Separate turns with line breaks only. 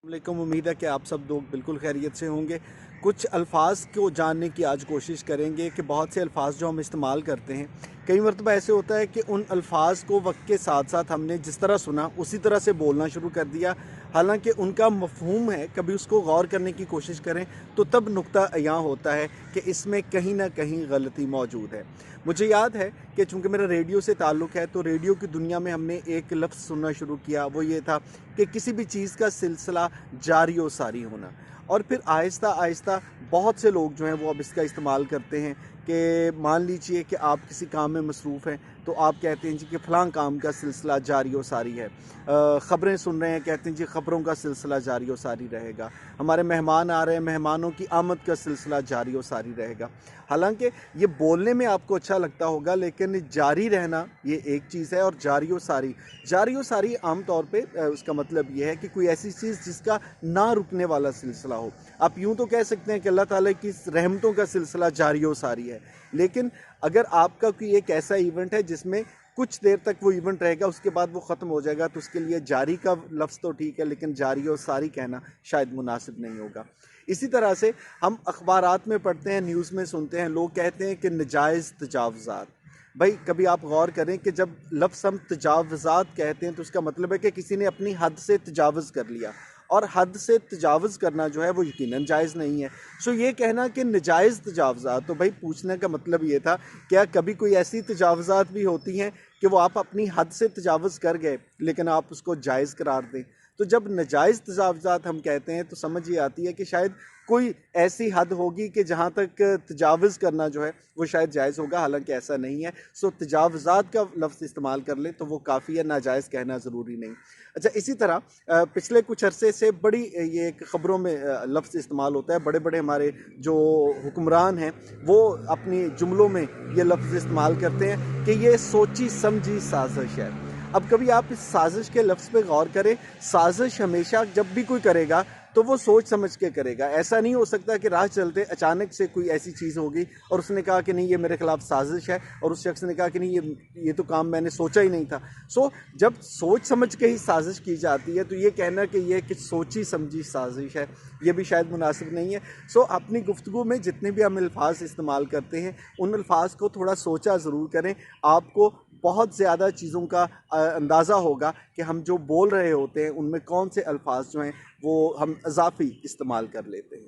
वालेकुम। उम्मीद है कि आप सब लोग बिल्कुल खैरियत से होंगे। कुछ अल्फाज को जानने की आज कोशिश करेंगे कि बहुत से अल्फाज जो हम इस्तेमाल करते हैं, कई मरतबा ऐसे होता है कि उन अल्फाज को वक्त के साथ साथ हमने जिस तरह सुना उसी तरह से बोलना शुरू कर दिया, हालांकि उनका मफहूम है। कभी उसको गौर करने की कोशिश करें तो तब नुक्ता अयां होता है कि इसमें कहीं ना कहीं गलती मौजूद है। मुझे याद है कि चूँकि मेरा रेडियो से ताल्लुक़ है, तो रेडियो की दुनिया में हमने एक लफ्ज़ सुनना शुरू किया, वो ये था कि किसी भी चीज़ का सिलसिला जारी व सारी होना। और फिर आहिस्ता आहिस्ता बहुत से लोग जो हैं वो अब इसका इस्तेमाल करते हैं कि मान लीजिए कि आप किसी काम में मसरूफ़ हैं, तो आप कहते हैं जी कि फ़लाँ काम का सिलसिला जारी व सारी है। ख़बरें सुन रहे हैं, कहते हैं जी ख़बरों का सिलसिला जारी व सारी रहेगा। हमारे मेहमान आ रहे हैं, मेहमानों की आमद का सिलसिला जारी व सारी रहेगा। हालांकि ये बोलने में आपको अच्छा लगता होगा, लेकिन जारी रहना ये एक चीज़ है और जारी व सारी आम तौर पे उसका मतलब ये है कि कोई ऐसी चीज़ जिसका ना रुकने वाला सिलसिला हो। आप यूँ तो कह सकते हैं कि अल्लाह ताला की रहमतों का सिलसिला जारी व सारी है, लेकिन अगर आपका कोई एक ऐसा इवेंट है जिसमें कुछ देर तक वो इवेंट रहेगा, उसके बाद वो ख़त्म हो जाएगा, तो उसके लिए जारी का लफ्ज़ तो ठीक है, लेकिन जारी और सारी कहना शायद मुनासिब नहीं होगा। इसी तरह से हम अखबारात में पढ़ते हैं, न्यूज़ में सुनते हैं, लोग कहते हैं कि नजायज़ तजावज़ात। भाई कभी आप गौर करें कि जब लफ्ज़ हम तजावज़ात कहते हैं तो उसका मतलब है कि किसी ने अपनी हद से तजावज़ कर लिया, और हद से तजावज़ करना जो है वो यकीनन जायज़ नहीं है। सो ये कहना कि नजायज़ तजावज़ात, तो भाई पूछने का मतलब ये था, क्या कभी कोई ऐसी तजावज़ात भी होती हैं कि वो आप अपनी हद से तजावज़ कर गए लेकिन आप उसको जायज़ करार दें? तो जब नाजायज़ तजावज़ात हम कहते हैं तो समझ ये आती है कि शायद कोई ऐसी हद होगी कि जहाँ तक तजावज़ करना जो है वो शायद जायज़ होगा, हालांकि ऐसा नहीं है। सो तजावज़ात का लफ्ज़ इस्तेमाल कर ले तो वो काफ़ी है, नाजायज़ कहना ज़रूरी नहीं। अच्छा, इसी तरह पिछले कुछ अरसे से बड़ी ये एक ख़बरों में लफ्ज़ इस्तेमाल होता है। बड़े बड़े हमारे जो हुक्मरान हैं वो अपनी जुमलों में ये लफ्ज़ इस्तेमाल करते हैं कि ये सोची समझी साजिश है। अब कभी आप इस साजिश के लफ्ज़ पे गौर करें। साजिश हमेशा जब भी कोई करेगा तो वो सोच समझ के करेगा। ऐसा नहीं हो सकता कि राह चलते अचानक से कोई ऐसी चीज़ होगी और उसने कहा कि नहीं ये मेरे खिलाफ साजिश है, और उस शख्स ने कहा कि नहीं ये तो काम मैंने सोचा ही नहीं था। सो जब सोच समझ के ही साजिश की जाती है तो ये कहना कि ये कि सोची समझी साजिश है, ये भी शायद मुनासिब नहीं है। सो अपनी गुफ्तगू में जितने भी हम अल्फाज इस्तेमाल करते हैं उन अल्फाज को थोड़ा सोचा ज़रूर करें। आपको बहुत ज़्यादा चीज़ों का अंदाज़ा होगा कि हम जो बोल रहे होते हैं उनमें कौन से अल्फाज जो हैं वो हम इजाफ़ी इस्तेमाल कर लेते हैं।